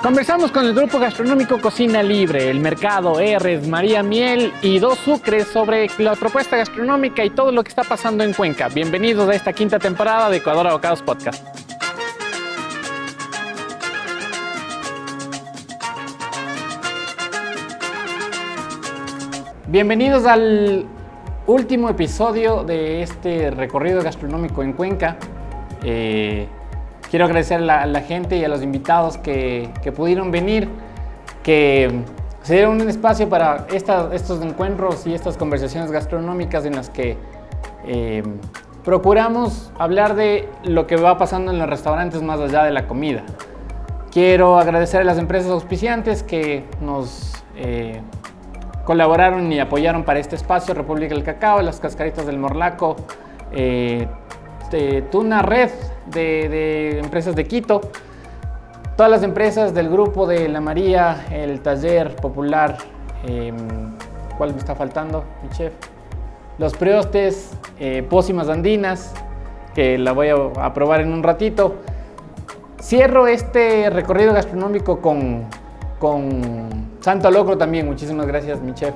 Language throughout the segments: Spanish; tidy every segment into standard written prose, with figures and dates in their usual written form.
Conversamos con el grupo gastronómico Cocina Libre, el mercado Erres, María Miel y Dos Sucres sobre la propuesta gastronómica y todo lo que está pasando en Cuenca. Bienvenidos a esta quinta temporada de Ecuador Abocados Podcast. Bienvenidos al último episodio de este recorrido gastronómico en Cuenca. Quiero agradecer a la gente y a los invitados que pudieron venir, que se dieron un espacio para estos encuentros y estas conversaciones gastronómicas en las que procuramos hablar de lo que va pasando en los restaurantes más allá de la comida. Quiero agradecer a las empresas auspiciantes que nos colaboraron y apoyaron para este espacio: República del Cacao, las Cascaritas del Morlaco, Tuna Red de empresas de Quito, todas las empresas del grupo de La María, el Taller Popular, ¿cuál me está faltando, mi chef? Los Priostes, Pócimas Andinas, que la voy a probar en un ratito. Cierro este recorrido gastronómico con Santo Locro también, muchísimas gracias, mi chef.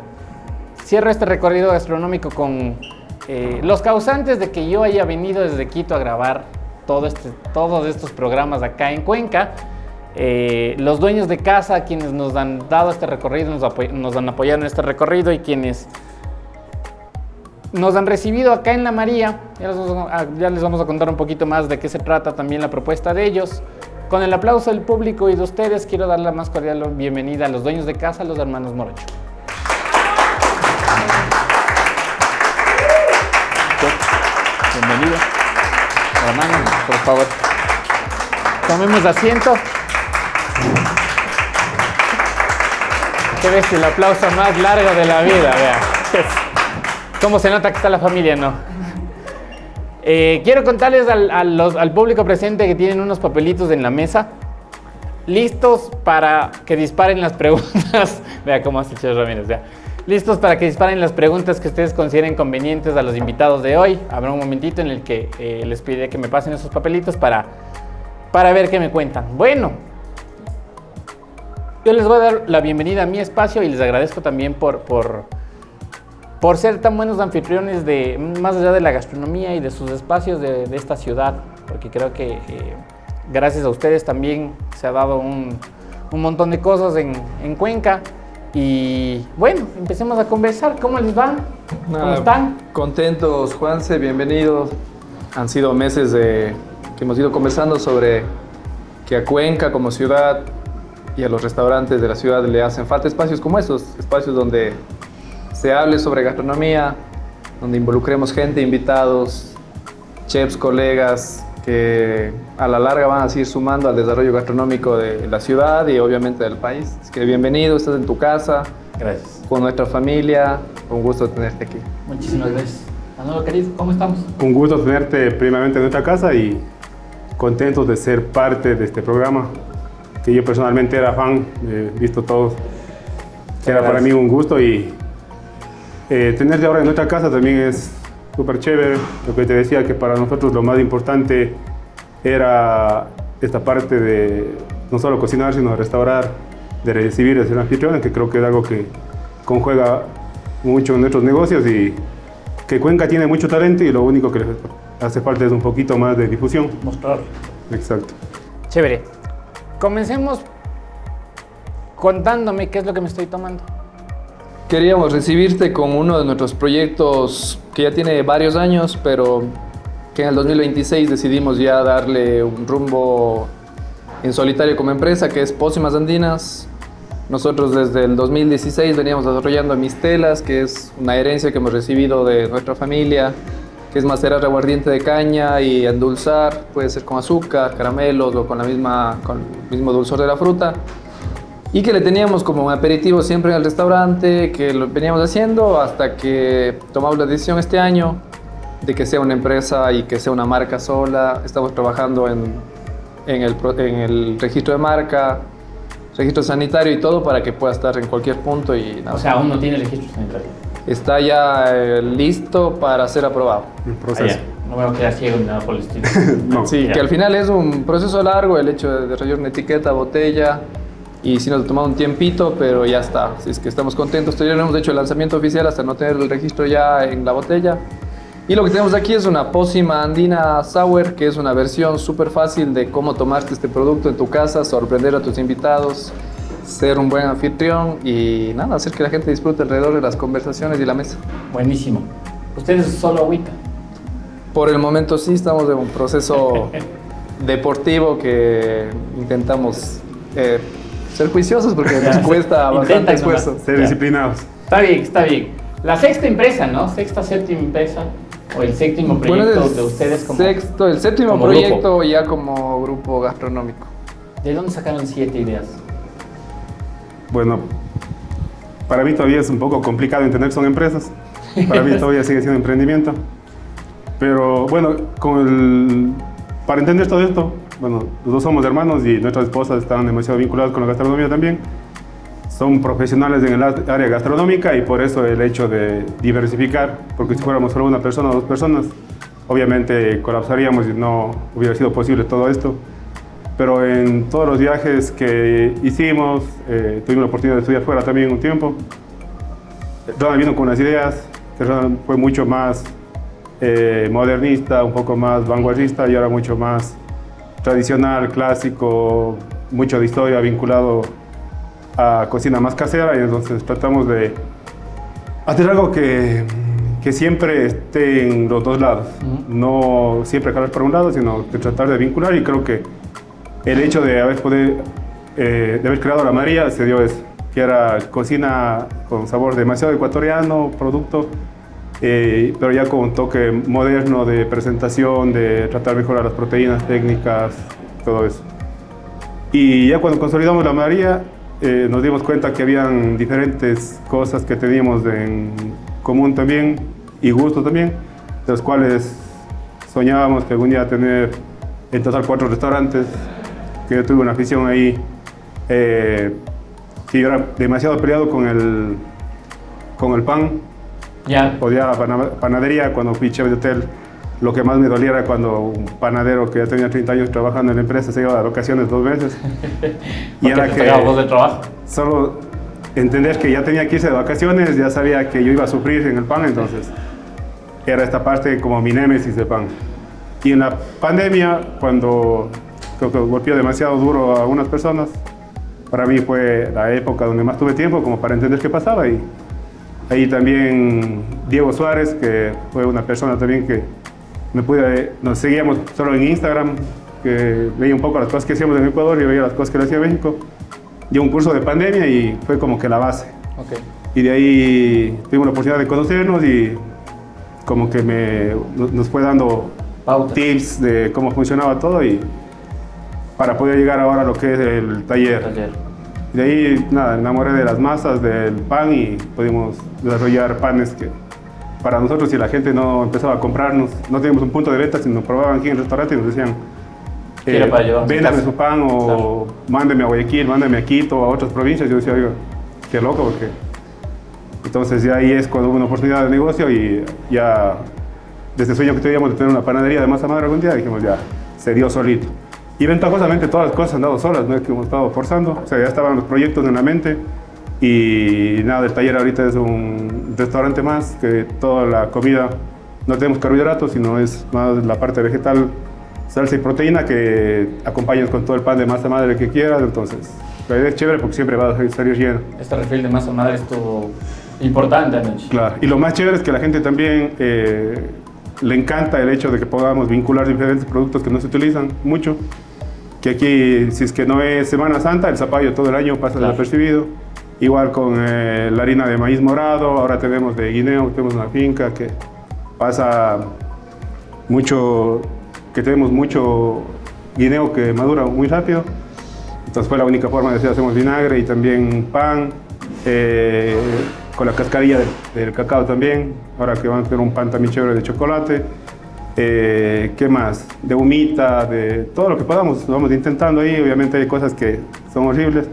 Cierro este recorrido gastronómico con los causantes de que yo haya venido desde Quito a grabar todos estos programas acá en Cuenca. Los dueños de casa, quienes nos han dado este recorrido, nos han apoyado en este recorrido, y quienes nos han recibido acá en La María. Ya les vamos a contar un poquito más de qué se trata también la propuesta de ellos. Con el aplauso del público y de ustedes, quiero dar la más cordial bienvenida a los dueños de casa, los hermanos Morocho. Bienvenido. Hermanos, por favor, tomemos asiento. Qué ves, el aplauso más largo de la vida, vean. ¿Cómo se nota que está la familia, no? Quiero contarles al público presente que tienen unos papelitos en la mesa, listos para que disparen las preguntas. Vea cómo hace Chef Ramírez, vea. Listos para que disparen las preguntas que ustedes consideren convenientes a los invitados de hoy. Habrá un momentito en el que les pediré que me pasen esos papelitos para ver qué me cuentan. Bueno, yo les voy a dar la bienvenida a mi espacio y les agradezco también por ser tan buenos anfitriones más allá de la gastronomía y de sus espacios de esta ciudad, porque creo que gracias a ustedes también se ha dado un montón de cosas en Cuenca. Y bueno, empecemos a conversar. ¿Cómo les va? ¿Cómo están? Contentos, Juanse, bienvenidos. Han sido meses que hemos ido conversando sobre que a Cuenca como ciudad y a los restaurantes de la ciudad le hacen falta espacios como estos, espacios donde se hable sobre gastronomía, donde involucremos gente, invitados, chefs, colegas, que a la larga van a seguir sumando al desarrollo gastronómico de la ciudad y obviamente del país. Así que bienvenido, estás en tu casa. Gracias. Con nuestra familia, un gusto tenerte aquí. Muchísimas gracias. Manolo, querido, ¿cómo estamos? Un gusto tenerte primeramente en nuestra casa y contentos de ser parte de este programa, que yo personalmente era fan, he visto todos. Era para mí un gusto y tenerte ahora en nuestra casa también es súper chévere. Lo que te decía, que para nosotros lo más importante era esta parte de no solo cocinar, sino restaurar, de recibir, de ser anfitriones, que creo que es algo que conjuega mucho en nuestros negocios y que Cuenca tiene mucho talento y lo único que le hace falta es un poquito más de difusión. Mostrar. Exacto. Chévere. Comencemos contándome qué es lo que me estoy tomando. Queríamos recibirte con uno de nuestros proyectos que ya tiene varios años, pero que en el 2026 decidimos ya darle un rumbo en solitario como empresa, que es Pócimas Andinas. Nosotros desde el 2016 veníamos desarrollando Mistelas, que es una herencia que hemos recibido de nuestra familia, que es macerar aguardiente de caña y endulzar, puede ser con azúcar, caramelos o con el mismo dulzor de la fruta. Y que le teníamos como un aperitivo siempre en el restaurante, que lo veníamos haciendo hasta que tomamos la decisión este año de que sea una empresa y que sea una marca sola. Estamos trabajando en el registro de marca, registro sanitario y todo para que pueda estar en cualquier punto. O sea, aún no tiene registro sanitario. Está ya listo para ser aprobado. El proceso. No me voy a quedar ciego ni nada por el estilo. No. Sí, que al final es un proceso largo, el hecho de desarrollar una etiqueta, botella, Y sí nos ha tomado un tiempito, pero ya está. Así es que estamos contentos. Todavía no hemos hecho el lanzamiento oficial hasta no tener el registro ya en la botella. Y lo que tenemos aquí es una pócima andina sour, que es una versión súper fácil de cómo tomarte este producto en tu casa, sorprender a tus invitados, ser un buen anfitrión y nada, hacer que la gente disfrute alrededor de las conversaciones y la mesa. Buenísimo. ¿Ustedes solo agüita? Por el momento sí, estamos en un proceso deportivo que intentamos ser juiciosos porque nos cuesta bastante esfuerzo. Ser disciplinados. Está bien, está bien. La sexta empresa, ¿no? Sexta, séptima empresa. O el séptimo proyecto Bueno, de ustedes como... el séptimo como proyecto grupo. ya como grupo gastronómico. ¿De dónde sacaron 7 ideas? Bueno, para mí todavía es un poco complicado entender que son empresas. Para mí todavía sigue siendo emprendimiento. Pero bueno, para entender todo esto, bueno, los dos somos hermanos y nuestras esposas están demasiado vinculadas con la gastronomía también. Son profesionales en el área gastronómica y por eso el hecho de diversificar, porque si fuéramos solo una persona o dos personas, obviamente colapsaríamos y no hubiera sido posible todo esto. Pero en todos los viajes que hicimos, tuvimos la oportunidad de estudiar fuera también un tiempo. Ronald vino con unas ideas, Ronald fue mucho más modernista, un poco más vanguardista y ahora mucho más tradicional, clásico, mucho de historia vinculado a cocina más casera y entonces tratamos de hacer algo que siempre esté en los dos lados, no siempre jalar para un lado, sino de tratar de vincular y creo que el hecho de haber creado La María se dio eso, que era cocina con sabor demasiado ecuatoriano, producto, pero ya con un toque moderno de presentación, de tratar de mejorar las proteínas técnicas, todo eso. Y ya cuando consolidamos La María, nos dimos cuenta que habían diferentes cosas que teníamos en común también y gusto también, de los cuales soñábamos que algún día tener en total 4 restaurantes, que yo tuve una afición ahí, que yo era demasiado peleado con el pan. Ya. Odiaba la panadería. Cuando fui chef de hotel, lo que más me dolía era cuando un panadero que ya tenía 30 años trabajando en la empresa se iba de vacaciones 2 meses. Y era que vos de trabajo. Solo entender que ya tenía que irse de vacaciones, ya sabía que yo iba a sufrir en el pan, entonces era esta parte como mi némesis de pan. Y en la pandemia, cuando creo que golpeó demasiado duro a algunas personas, para mí fue la época donde más tuve tiempo como para entender qué pasaba. Y ahí también Diego Suárez, que fue una persona también que nos seguíamos solo en Instagram, que veía un poco las cosas que hacíamos en Ecuador y veía las cosas que le hacía México. Dio un curso de pandemia y fue como que la base. Okay. Y de ahí tuvimos la oportunidad de conocernos y como que nos fue dando pautas, tips de cómo funcionaba todo y para poder llegar ahora a lo que es el taller. De ahí, nada, enamoré de las masas, del pan y pudimos desarrollar panes que para nosotros, si la gente no empezaba a comprarnos, no teníamos un punto de venta, sino probaban aquí en el restaurante y nos decían, véndame su pan o claro, mándeme a Guayaquil, mándeme a Quito, a otras provincias. Yo decía, oiga, qué loco, porque entonces ya ahí es cuando hubo una oportunidad de negocio y ya desde el sueño que teníamos de tener una panadería de masa madre algún día, dijimos ya, se dio solito. Y ventajosamente todas las cosas han dado solas, no es que hemos estado forzando, o sea, ya estaban los proyectos en la mente y nada, el taller ahorita es un restaurante más, que toda la comida, no tenemos carbohidratos, sino es más la parte vegetal, salsa y proteína que acompañas con todo el pan de masa madre que quieras, entonces la idea es chévere porque siempre va a salir lleno. Este refil de masa madre estuvo importante anoche. Claro, y lo más chévere es que la gente también le encanta el hecho de que podamos vincular diferentes productos que no se utilizan mucho, que aquí, si es que no es Semana Santa, el zapallo todo el año pasa desapercibido. Igual con la harina de maíz morado, ahora tenemos de guineo, tenemos una finca que pasa mucho, que tenemos mucho guineo que madura muy rápido. Entonces fue la única forma de hacer, hacemos vinagre y también pan, con la cascarilla del cacao también. Ahora que van a hacer un pan también chévere de chocolate. ¿Qué más? De humita, de todo lo que podamos, lo vamos intentando ahí. Obviamente hay cosas que son horribles,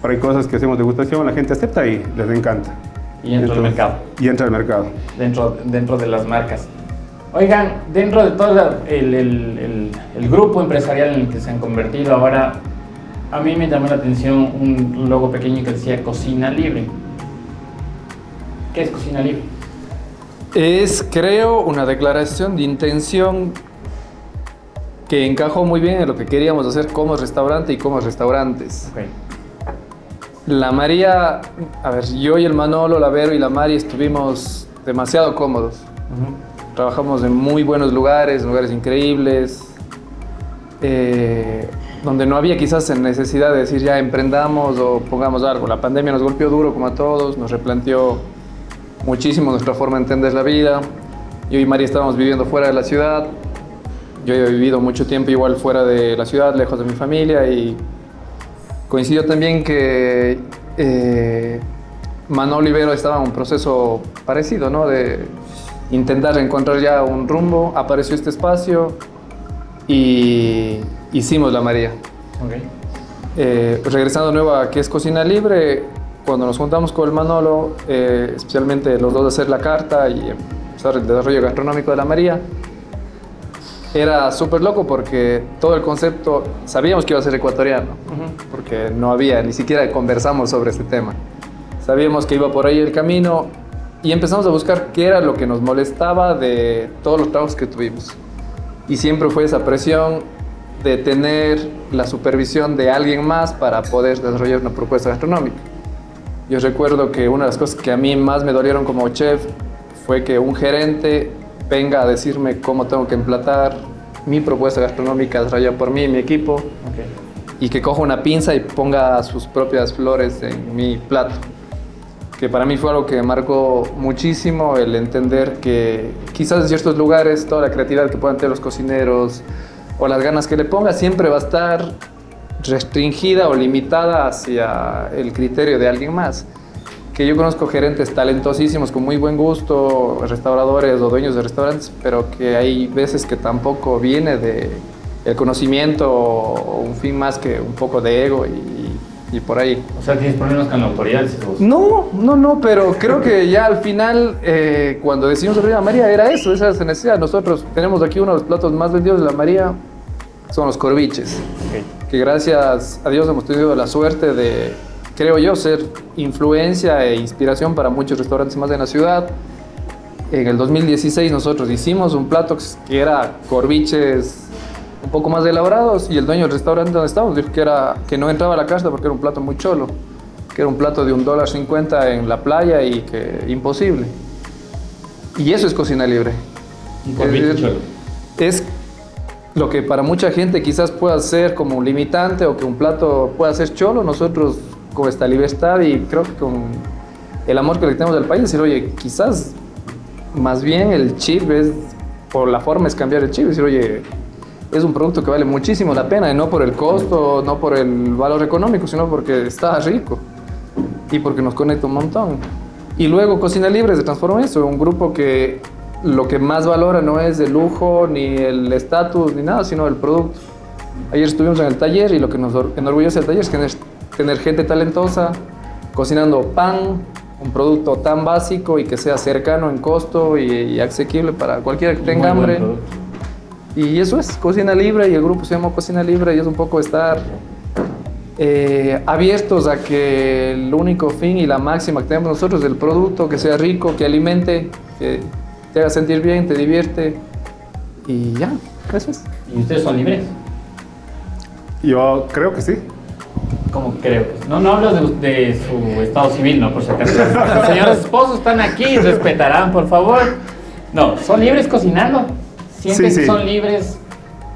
pero hay cosas que hacemos degustación, la gente acepta y les encanta. Y entra al mercado. Y entra al mercado. Dentro de las marcas. Oigan, dentro de todo el grupo empresarial en el que se han convertido ahora, A mí me llamó la atención un logo pequeño que decía Cocina Libre. ¿Qué es Cocina Libre? Es, creo, una declaración de intención que encajó muy bien en lo que queríamos hacer como restaurante y como restaurantes. Okay. La María, a ver, yo y el Manolo, la Vero y la Mari estuvimos demasiado cómodos. Trabajamos en muy buenos lugares increíbles, donde no había quizás necesidad de decir ya emprendamos o pongamos algo. La pandemia nos golpeó duro como a todos, nos replanteó muchísimo nuestra forma de entender la vida. Yo y María estábamos viviendo fuera de la ciudad. Yo he vivido mucho tiempo igual fuera de la ciudad, lejos de mi familia, y coincidió también que Manolo y Vero estaban en un proceso parecido, ¿no? De intentar encontrar ya un rumbo. Apareció este espacio y hicimos La María. Okay. Regresando de nuevo a qué es Cocina Libre, cuando nos juntamos con el Manolo, especialmente los dos de hacer la carta y empezar el desarrollo gastronómico de La María, era súper loco porque todo el concepto, sabíamos que iba a ser ecuatoriano, porque no había, ni siquiera conversamos sobre este tema. Sabíamos que iba por ahí el camino y empezamos a buscar qué era lo que nos molestaba de todos los trabajos que tuvimos. Y siempre fue esa presión de tener la supervisión de alguien más para poder desarrollar una propuesta gastronómica. Yo recuerdo que una de las cosas que a mí más me dolieron como chef fue que un gerente venga a decirme cómo tengo que emplatar mi propuesta gastronómica desarrollada por mí y mi equipo, y que coja una pinza y ponga sus propias flores en mi plato. Que para mí fue algo que marcó muchísimo, el entender que quizás en ciertos lugares toda la creatividad que puedan tener los cocineros o las ganas que le ponga siempre va a estar restringida o limitada hacia el criterio de alguien más. Que yo conozco gerentes talentosísimos con muy buen gusto, restauradores o dueños de restaurantes, pero que hay veces que tampoco viene de el conocimiento o un fin más que un poco de ego y por ahí. O sea, ¿tienes problemas con la autoridad? No, pero creo que ya al final, cuando decidimos abrir La María, era eso, esa es la necesidad. Nosotros tenemos aquí uno de los platos más vendidos de La María, son los corviches, que gracias a Dios hemos tenido la suerte de, creo yo, ser influencia e inspiración para muchos restaurantes más en la ciudad. En el 2016 nosotros hicimos un plato que era corviches un poco más elaborados, y el dueño del restaurante donde estábamos dijo que no entraba a la carta porque era un plato muy cholo, que era un plato de $1.50 en la playa y que imposible. Y eso es Cocina Libre. Un corviche cholo. Es lo que para mucha gente quizás pueda ser como un limitante o que un plato pueda ser cholo. Nosotros con esta libertad y creo que con el amor que le tenemos al país, decir, oye, quizás más bien el chip es, por la forma es cambiar el chip, decir, oye, es un producto que vale muchísimo la pena, y no por el costo, no por el valor económico, sino porque está rico y porque nos conecta un montón. Y luego Cocina Libre se transformó en eso, un grupo que lo que más valora no es el lujo, ni el estatus, ni nada, sino el producto. Ayer estuvimos en el taller y lo que nos enorgullece el taller es tener gente talentosa cocinando pan, un producto tan básico y que sea cercano en costo y asequible para cualquiera que tenga hambre. Y eso es Cocina Libre, y el grupo se llama Cocina Libre, y es un poco estar abiertos a que el único fin y la máxima que tenemos nosotros es el producto, que sea rico, que alimente, que te haga sentir bien, te divierte, y ya, eso es. ¿Y ustedes son libres? Yo creo que sí. ¿Cómo creo? No hablo de su estado civil, ¿no? Por si acaso. Los señores esposos están aquí, respetarán, por favor. No, ¿son libres cocinando? ¿Sienten Sí. que son libres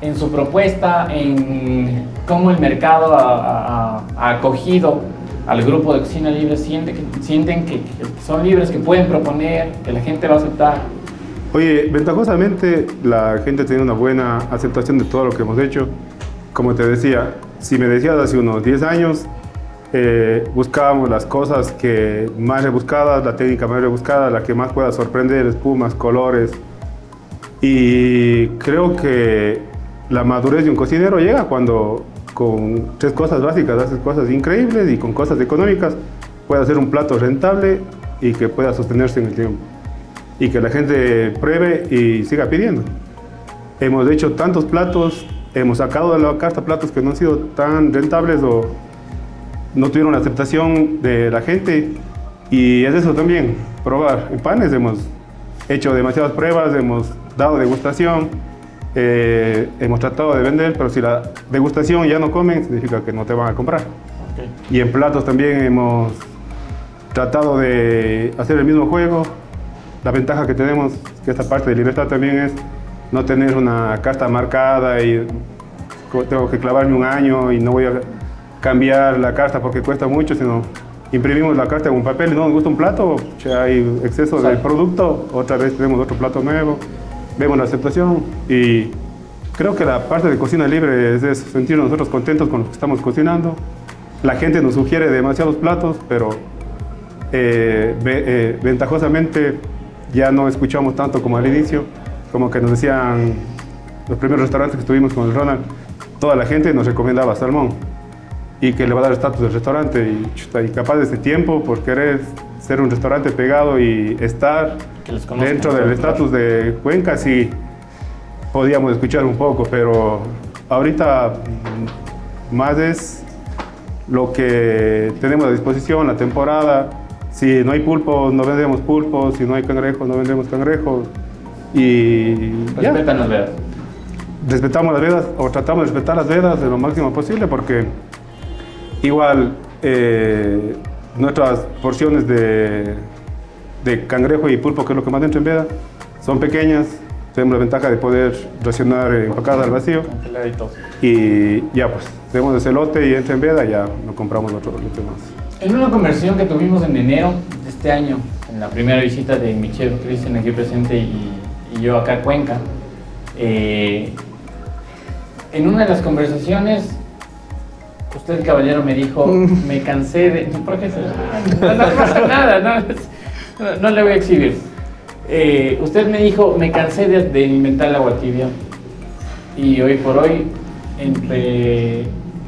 en su propuesta, en cómo el mercado ha acogido al grupo de Cocina Libre? ¿Sienten que son libres, que pueden proponer, que la gente va a aceptar? Oye, ventajosamente la gente tiene una buena aceptación de todo lo que hemos hecho. Como te decía, si me decías hace unos 10 años, buscábamos las cosas que más rebuscadas, la técnica más rebuscada, la que más pueda sorprender, espumas, colores. Y creo que la madurez de un cocinero llega cuando con 3 cosas básicas haces cosas increíbles, y con cosas económicas puede hacer un plato rentable y que pueda sostenerse en el tiempo y que la gente pruebe y siga pidiendo. Hemos hecho tantos platos hemos sacado de la carta platos que no han sido tan rentables o no tuvieron la aceptación de la gente. Y es eso también, probar. En panes hemos hecho demasiadas pruebas, hemos dado degustación, hemos tratado de vender, pero si la degustación ya no comen, significa que no te van a comprar. Okay. Y en platos también hemos tratado de hacer el mismo juego. La ventaja que tenemos, que esta parte de libertad también es no tener una carta marcada y tengo que clavarme un año y no voy a cambiar la carta porque cuesta mucho, sino imprimimos la carta en un papel y no nos gusta un plato, ya hay exceso de producto, otra vez tenemos otro plato nuevo, vemos la aceptación y creo que la parte de cocina libre es eso, sentirnos nosotros contentos con lo que estamos cocinando. La gente nos sugiere demasiados platos, pero ventajosamente ya no escuchamos tanto como al inicio, como que nos decían los primeros restaurantes que estuvimos con el Ronald, toda la gente nos recomendaba salmón y que le va a dar estatus del restaurante y capaz de ese tiempo por querer ser un restaurante pegado y estar dentro del estatus de Cuenca, sí podíamos escuchar un poco, pero ahorita más es lo que tenemos a disposición, la temporada. Si no hay pulpo, no vendemos pulpo, si no hay cangrejo, no vendemos cangrejo y respetan las vedas. Respetamos las vedas o tratamos de respetar las vedas de lo máximo posible porque igual nuestras porciones de cangrejo y pulpo, que es lo que más entra en veda, son pequeñas. Tenemos la ventaja de poder racionar empacadas al vacío. Y ya pues, tenemos ese lote y entra en veda, ya no compramos otro lote más. En una conversión que tuvimos en enero de este año, en la primera visita de mi chef Cristian aquí presente y yo acá a Cuenca, en una de las conversaciones, usted, caballero, me dijo, me cansé de... ¿Por qué no pasa nada, no le voy a exhibir. Usted me dijo, me cansé de inventar el agua tibia y hoy por hoy, entre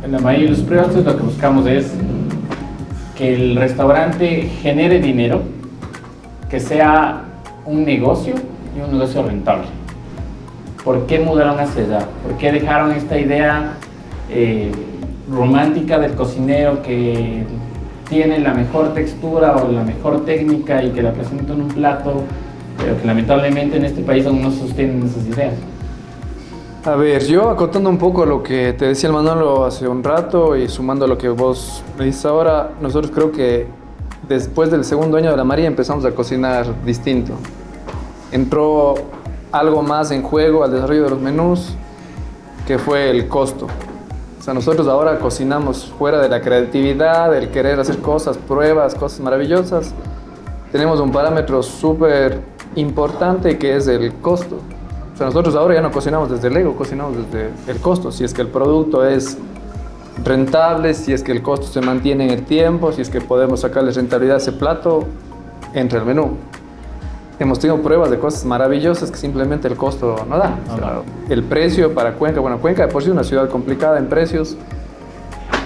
la mayoría de los proyectos, lo que buscamos es que el restaurante genere dinero, que sea un negocio y un negocio rentable. ¿Por qué mudaron hacia allá? ¿Por qué dejaron esta idea romántica del cocinero que tiene la mejor textura o la mejor técnica y que la presenta en un plato, pero que lamentablemente en este país aún no sostienen esas ideas? A ver, yo acotando un poco lo que te decía el Manolo hace un rato y sumando lo que vos me dices ahora, nosotros creo que después del segundo año de la María empezamos a cocinar distinto. Entró algo más en juego al desarrollo de los menús, que fue el costo. O sea, nosotros ahora cocinamos fuera de la creatividad, del querer hacer cosas, pruebas, cosas maravillosas. Tenemos un parámetro súper importante que es el costo. O sea, nosotros ahora ya no cocinamos desde el ego, cocinamos desde el costo. Si es que el producto es rentable, si es que el costo se mantiene en el tiempo, si es que podemos sacarle rentabilidad a ese plato, entra el menú. Hemos tenido pruebas de cosas maravillosas que simplemente el costo no da. O sea, el precio para Cuenca, bueno, Cuenca de por sí es una ciudad complicada en precios.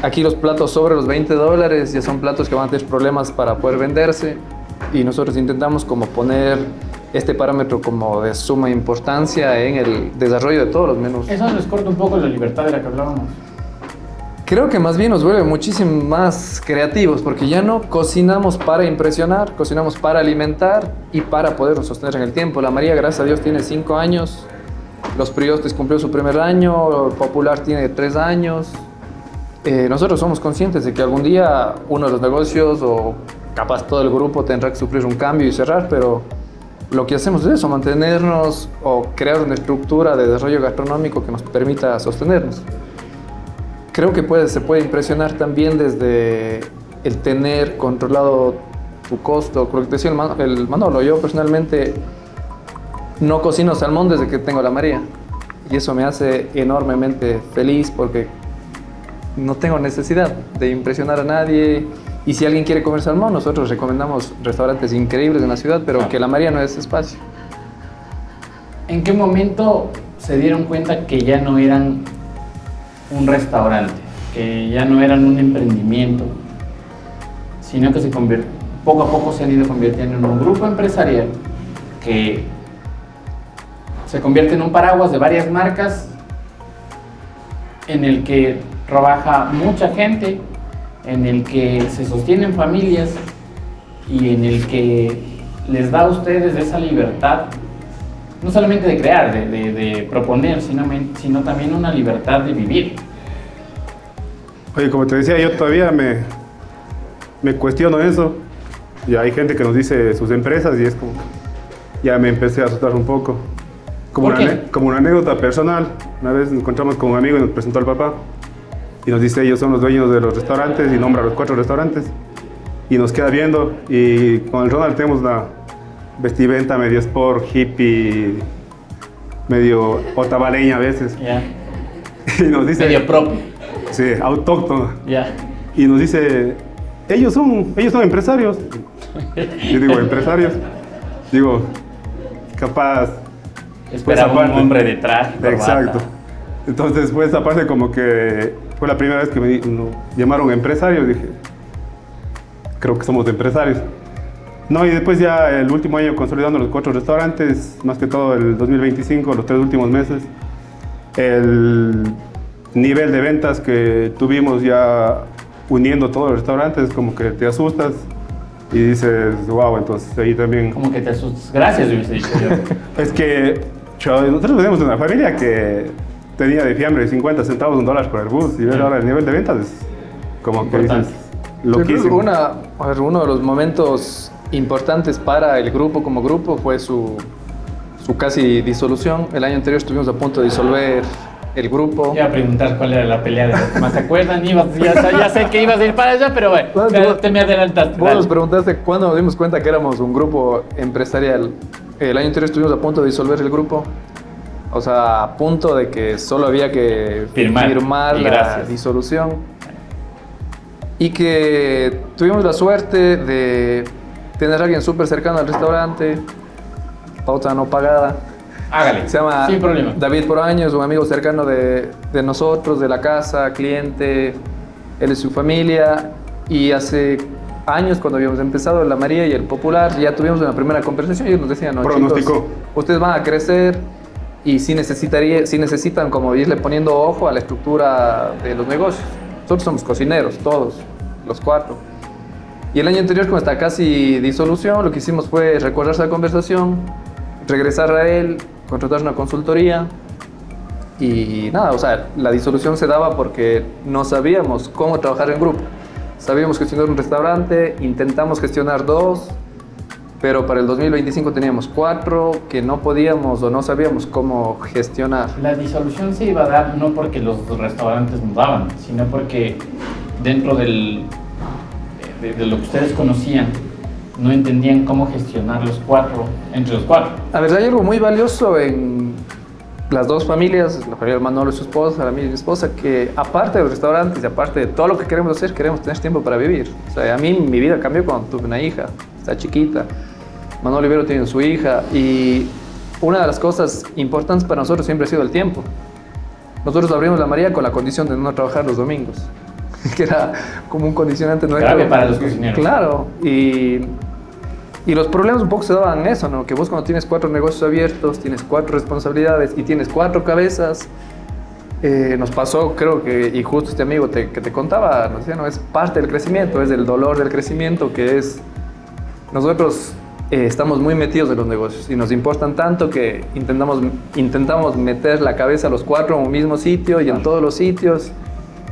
Aquí los platos sobre los $20 ya son platos que van a tener problemas para poder venderse y nosotros intentamos como poner este parámetro como de suma importancia en el desarrollo de todos los menús. Eso les corta un poco la libertad de la que hablábamos. Creo que más bien nos vuelve muchísimo más creativos porque ya no cocinamos para impresionar, cocinamos para alimentar y para podernos sostener en el tiempo. La María, gracias a Dios, tiene 5 años, Los Priostes cumplió su primer año, Popular tiene 3 años. Nosotros somos conscientes de que algún día uno de los negocios o capaz todo el grupo tendrá que sufrir un cambio y cerrar, pero lo que hacemos es eso, mantenernos o crear una estructura de desarrollo gastronómico que nos permita sostenernos. Creo que se puede impresionar también desde el tener controlado tu costo. Con lo que te decía el Manolo, yo personalmente no cocino salmón desde que tengo la María. Y eso me hace enormemente feliz porque no tengo necesidad de impresionar a nadie. Y si alguien quiere comer salmón, nosotros recomendamos restaurantes increíbles en la ciudad, pero que la María no es espacio. ¿En qué momento se dieron cuenta que ya no eran un restaurante, que ya no eran un emprendimiento, sino que poco a poco se han ido convirtiendo en un grupo empresarial que se convierte en un paraguas de varias marcas en el que trabaja mucha gente, en el que se sostienen familias y en el que les da a ustedes esa libertad, no solamente de crear, de proponer, sino también una libertad de vivir. Oye, como te decía, yo todavía me cuestiono eso. Y hay gente que nos dice sus empresas y es como que ya me empecé a asustar un poco. ¿Por qué? Como una anécdota personal. Una vez nos encontramos con un amigo y nos presentó al papá. Y nos dice, ellos son los dueños de los restaurantes y nombra los 4 restaurantes. Y nos queda viendo. Y con el Ronald tenemos una vestimenta medio sport, hippie, medio otavaleña a veces. Ya. Y nos dice... Medio propio. Sí, autóctono. Ya. Y nos dice, ellos son empresarios. Yo digo, ¿empresarios? Digo, capaz... Esperaba un hombre de traje. Exacto. Entonces, pues, aparte como que fue la primera vez que me llamaron empresario. Dije, creo que somos empresarios. No, y después ya el último año consolidando los 4 restaurantes, más que todo el 2025, los 3 últimos meses, el nivel de ventas que tuvimos ya uniendo todos los restaurantes, como que te asustas y dices, wow, entonces ahí también... Como que te asustas. Gracias, hubiese dicho yo. Es que nosotros venimos de una familia que tenía de fiambre 50 centavos, $1 por el bus, y ver ahora el nivel de ventas es como que dices, loquísimo. Uno de los momentos importantes para el grupo como grupo fue su casi disolución. El año anterior estuvimos a punto de disolver el grupo. Iba a preguntar cuál era la pelea de los demás. ¿Se acuerdan? Ya sé que ibas a ir para allá, pero bueno, te me adelantaste. Vos nos preguntaste cuándo nos dimos cuenta que éramos un grupo empresarial. El año anterior estuvimos a punto de disolver el grupo. O sea, a punto de que solo había que firmar la disolución. Y que tuvimos la suerte de tener a alguien súper cercano al restaurante, pauta no pagada. Hágale, se llama sin problema. David Poraños, un amigo cercano de nosotros, de la casa, cliente, él es su familia. Y hace años, cuando habíamos empezado La María y el Popular, ya tuvimos una primera conversación y ellos nos decían, no, chicos, ustedes van a crecer y sí necesitan como irle poniendo ojo a la estructura de los negocios. Nosotros somos cocineros, todos, los 4. Y el año anterior, con esta casi disolución, lo que hicimos fue recordarse la conversación, regresar a él, contratar una consultoría y nada, o sea, la disolución se daba porque no sabíamos cómo trabajar en grupo. Sabíamos gestionar un restaurante, intentamos gestionar 2, pero para el 2025 teníamos 4 que no podíamos o no sabíamos cómo gestionar. La disolución se iba a dar no porque los restaurantes mudaban, sino porque dentro de lo que ustedes conocían, no entendían cómo gestionar entre los 4. A ver, hay algo muy valioso en las 2 familias, la familia de Manolo y su esposa, la mía y mi esposa, que aparte de los restaurantes y aparte de todo lo que queremos hacer, queremos tener tiempo para vivir. O sea, a mí mi vida cambió cuando tuve una hija, está chiquita. Manolo Ibero tiene su hija y una de las cosas importantes para nosotros siempre ha sido el tiempo. Nosotros abrimos La María con la condición de no trabajar los domingos, que era como un condicionante nuestro. Grave para los cocineros. Claro, y los problemas un poco se daban en eso, ¿no? Que vos cuando tienes 4 negocios abiertos, tienes 4 responsabilidades y tienes 4 cabezas, nos pasó, creo que, y justo este amigo que te contaba, nos decía, no, es parte del crecimiento, es del dolor del crecimiento, que es, nosotros estamos muy metidos en los negocios y nos importan tanto que intentamos meter la cabeza a los 4 en un mismo sitio y en todos los sitios,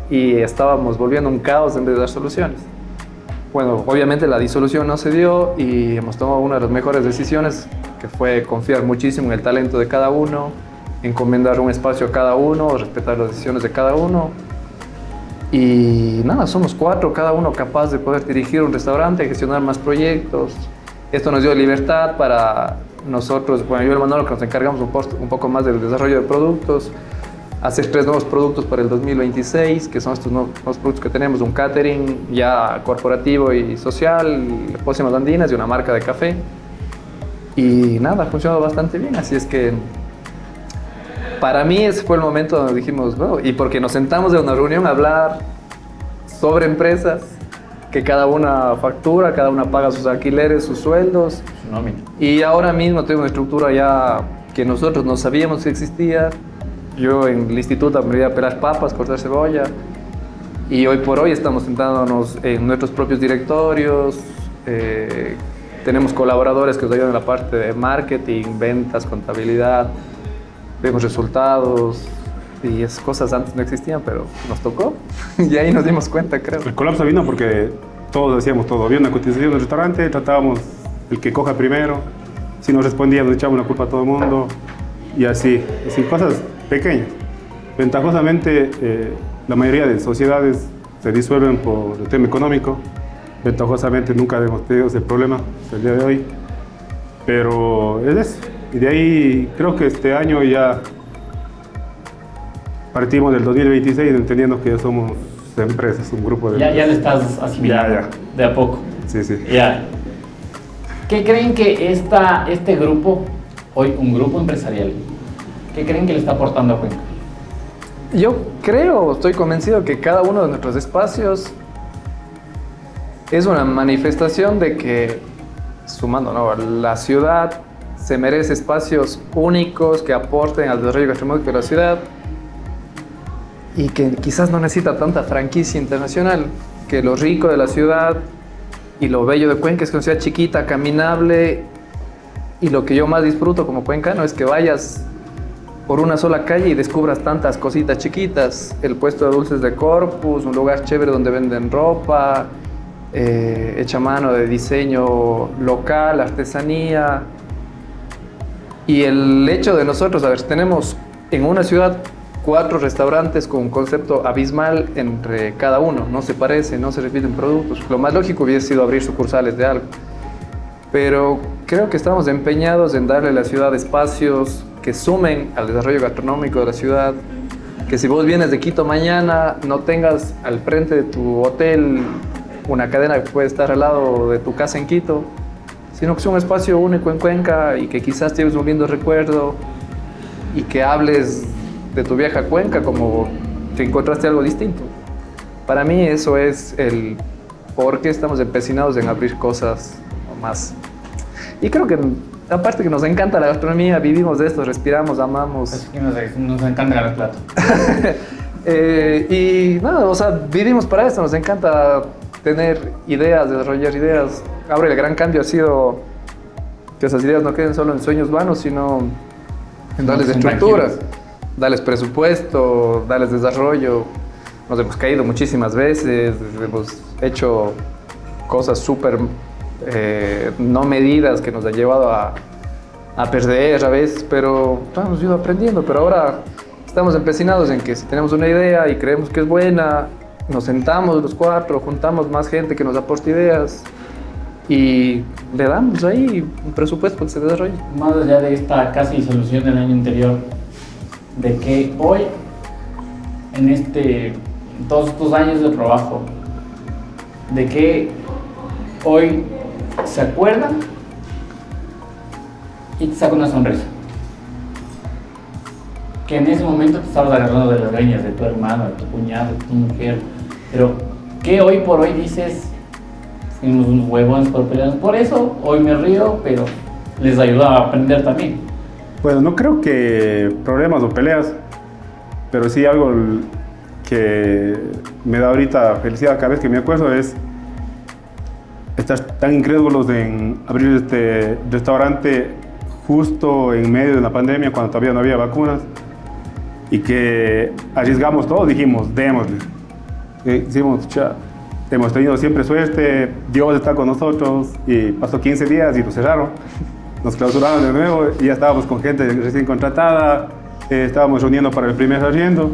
y estábamos volviendo un caos en vez de dar soluciones. Bueno, obviamente la disolución no se dio y hemos tomado una de las mejores decisiones, que fue confiar muchísimo en el talento de cada uno, encomendar un espacio a cada uno, respetar las decisiones de cada uno. Y nada, somos 4, cada uno capaz de poder dirigir un restaurante, gestionar más proyectos. Esto nos dio libertad para nosotros, bueno, yo y el Manolo, que nos encargamos un poco más del desarrollo de productos, hacer 3 nuevos productos para el 2026, que son estos nuevos productos que tenemos, un catering ya corporativo y social, Pócimas Andinas y una marca de café. Y nada, ha funcionado bastante bien, así es que para mí ese fue el momento donde dijimos, bueno, y porque nos sentamos en una reunión a hablar sobre empresas, que cada una factura, cada una paga sus alquileres, sus sueldos. Su nómina. Y ahora mismo tenemos una estructura ya que nosotros no sabíamos que existía. Yo en el instituto aprendí a pelar papas, cortar cebolla. Y hoy por hoy estamos sentándonos en nuestros propios directorios. Tenemos colaboradores que nos ayudan en la parte de marketing, ventas, contabilidad. Vemos resultados. Y esas cosas antes no existían, pero nos tocó. Y ahí nos dimos cuenta, creo. El colapso vino porque todos hacíamos todo. Había una cotización del restaurante, tratábamos el que coja primero. Si no respondía, nos echábamos la culpa a todo el mundo. Y así cosas pequeñas. Ventajosamente, la mayoría de sociedades se disuelven por el tema económico. Ventajosamente nunca hemos tenido ese problema hasta el día de hoy. Pero es eso. Y de ahí creo que este año ya partimos del 2026 entendiendo que somos empresas, un grupo de... Ya le estás asimilando Ya. de a poco. Sí, sí. Ya. ¿Qué creen que este grupo, hoy un grupo empresarial, qué creen que le está aportando a Cuenca? Yo creo, estoy convencido que cada uno de nuestros espacios es una manifestación de que, sumando, ¿no?, la ciudad se merece espacios únicos que aporten al desarrollo gastronómico de la ciudad y que quizás no necesita tanta franquicia internacional, que lo rico de la ciudad y lo bello de Cuenca es que es una ciudad chiquita, caminable, y lo que yo más disfruto como cuencano es que vayas por una sola calle y descubras tantas cositas chiquitas. El puesto de dulces de Corpus, un lugar chévere donde venden ropa, hecha a mano de diseño local, artesanía. Y el hecho de nosotros, a ver, tenemos en una ciudad 4 restaurantes con un concepto abismal entre cada uno. No se parecen, no se repiten productos. Lo más lógico hubiese sido abrir sucursales de algo. Pero creo que estamos empeñados en darle a la ciudad espacios que sumen al desarrollo gastronómico de la ciudad, que si vos vienes de Quito mañana no tengas al frente de tu hotel una cadena que puede estar al lado de tu casa en Quito, sino que sea un espacio único en Cuenca y que quizás tienes un lindo recuerdo y que hables de tu vieja Cuenca como que encontraste algo distinto. Para mí eso es el por qué estamos empecinados en abrir cosas más. Y creo que aparte que nos encanta la gastronomía, vivimos de esto, respiramos, amamos. Es que nos encanta ganar plata. Y nada, o sea, vivimos para esto, nos encanta tener ideas, desarrollar ideas. Ahora el gran cambio ha sido que esas ideas no queden solo en sueños vanos, sino en darles estructura, darles presupuesto, darles desarrollo. Nos hemos caído muchísimas veces, hemos hecho cosas súper no medidas que nos han llevado a perder a veces, pero hemos ido aprendiendo. Pero ahora estamos empecinados en que si tenemos una idea y creemos que es buena, nos sentamos los 4, juntamos más gente que nos aporte ideas y le damos ahí un presupuesto para que se desarrolle. Más allá de esta casi solución del año anterior, de que hoy, en todos estos años de trabajo, de que hoy se acuerdan y te saca una sonrisa. Que en ese momento te estabas agarrando de las greñas de tu hermano, de tu cuñado, de tu mujer, pero que hoy por hoy dices, fuimos unos huevones por pelear. Por eso hoy me río, pero les ayuda a aprender también. Bueno, no creo que problemas o peleas, pero sí algo que me da ahorita felicidad cada vez que me acuerdo es estar tan incrédulos en abrir este restaurante justo en medio de la pandemia, cuando todavía no había vacunas, y que arriesgamos todo, dijimos, démosle. Hicimos, hemos tenido siempre suerte, Dios está con nosotros, y pasó 15 días y lo cerraron. Nos clausuraron de nuevo y ya estábamos con gente recién contratada, estábamos reuniendo para el primer arriendo.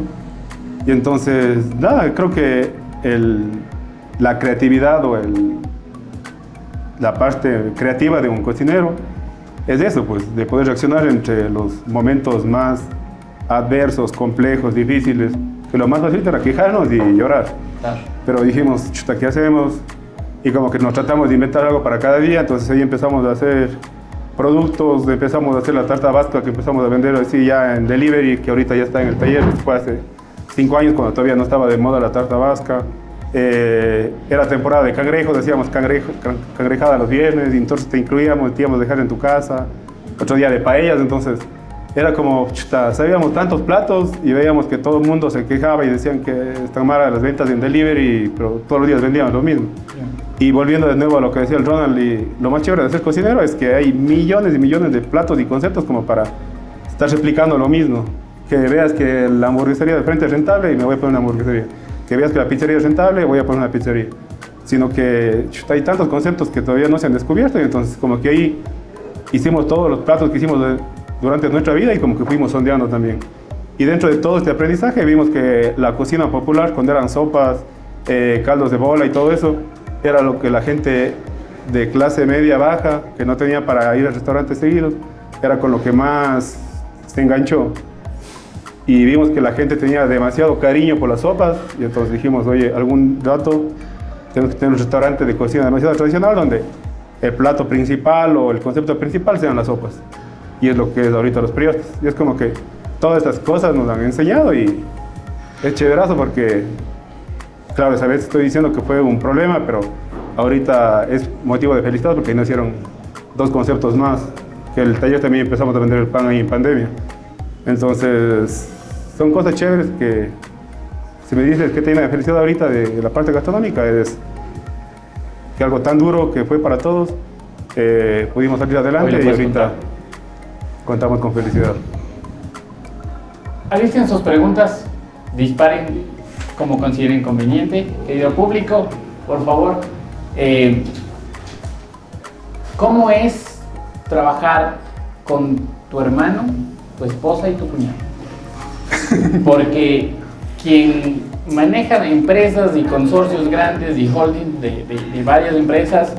Y entonces, nada, creo que la creatividad o la parte creativa de un cocinero es eso, pues, de poder reaccionar entre los momentos más adversos, complejos, difíciles, que lo más fácil era quejarnos y llorar. Claro. Pero dijimos, chuta, ¿qué hacemos? Y como que nos tratamos de inventar algo para cada día, entonces ahí empezamos a hacer productos, empezamos a hacer la tarta vasca que empezamos a vender así ya en delivery, que ahorita ya está en el taller, fue hace 5 años cuando todavía no estaba de moda la tarta vasca. Era temporada de cangrejos, decíamos cangrejada los viernes, y entonces te incluíamos, te íbamos a dejar en tu casa. Otro día de paellas, entonces era como, chuta, sabíamos tantos platos y veíamos que todo el mundo se quejaba y decían que están malas las ventas en delivery, pero todos los días vendían lo mismo. Y volviendo de nuevo a lo que decía el Ronald, y lo más chévere de ser cocinero es que hay millones y millones de platos y conceptos como para estar replicando lo mismo. Que veas que la hamburguesería de frente es rentable y me voy a poner una hamburguesería. Que veas que la pizzería es rentable, voy a poner una pizzería. Sino que chuta, hay tantos conceptos que todavía no se han descubierto y entonces como que ahí hicimos todos los platos que hicimos durante nuestra vida y como que fuimos sondeando también. Y dentro de todo este aprendizaje vimos que la cocina popular, cuando eran sopas, caldos de bola y todo eso, era lo que la gente de clase media baja, que no tenía para ir a restaurantes seguidos, era con lo que más se enganchó. Y vimos que la gente tenía demasiado cariño por las sopas y entonces dijimos, oye, algún rato tenemos que tener un restaurante de cocina demasiado tradicional donde el plato principal o el concepto principal sean las sopas. Y es lo que es ahorita los priostes. Y es como que todas estas cosas nos han enseñado y es chéverazo porque, claro, esa vez estoy diciendo que fue un problema, pero ahorita es motivo de felicidad porque ahí nacieron dos conceptos más, que el taller también empezamos a vender el pan ahí en pandemia. Entonces, son cosas chéveres que, si me dices que te llena de felicidad ahorita de la parte gastronómica, es que algo tan duro que fue para todos, pudimos salir adelante y ahorita contamos con felicidad. Alisten sus preguntas, disparen como consideren conveniente. Querido público, por favor, ¿cómo es trabajar con tu hermano, tu esposa y tu cuñado? Porque quien maneja empresas y consorcios grandes y holding de varias empresas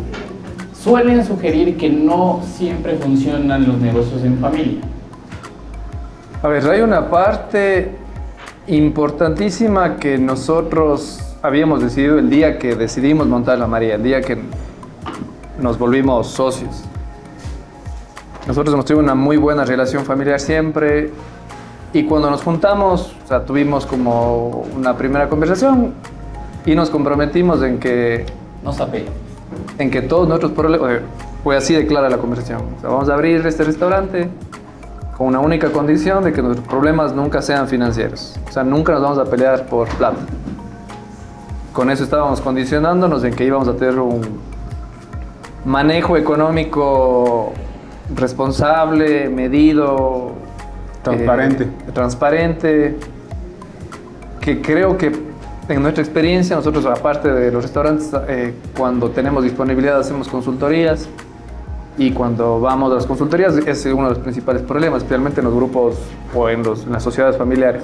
suelen sugerir que no siempre funcionan los negocios en familia. A ver, hay una parte importantísima que nosotros habíamos decidido el día que decidimos montar La María, el día que nos volvimos socios. Nosotros hemos tenido una muy buena relación familiar siempre y cuando nos juntamos, o sea, tuvimos como una primera conversación y nos comprometimos en que todos nuestros problemas, fue así de clara la conversación. O sea, vamos a abrir este restaurante con una única condición de que nuestros problemas nunca sean financieros. O sea, nunca nos vamos a pelear por plata. Con eso estábamos condicionándonos en que íbamos a tener un manejo económico responsable, medido, transparente, que creo que en nuestra experiencia, nosotros aparte de los restaurantes, cuando tenemos disponibilidad hacemos consultorías y cuando vamos a las consultorías es uno de los principales problemas, especialmente en los grupos o en las sociedades familiares.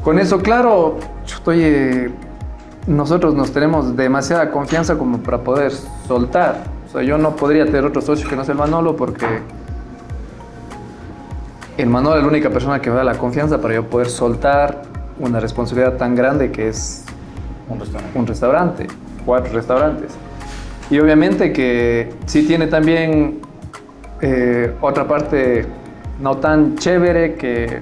Con eso, claro, nosotros nos tenemos demasiada confianza como para poder soltar. O sea, yo no podría tener otro socio que no sea el Manolo porque el Manolo es la única persona que me da la confianza para yo poder soltar una responsabilidad tan grande que es un restaurante, 4 restaurantes. Y obviamente que sí tiene también otra parte no tan chévere que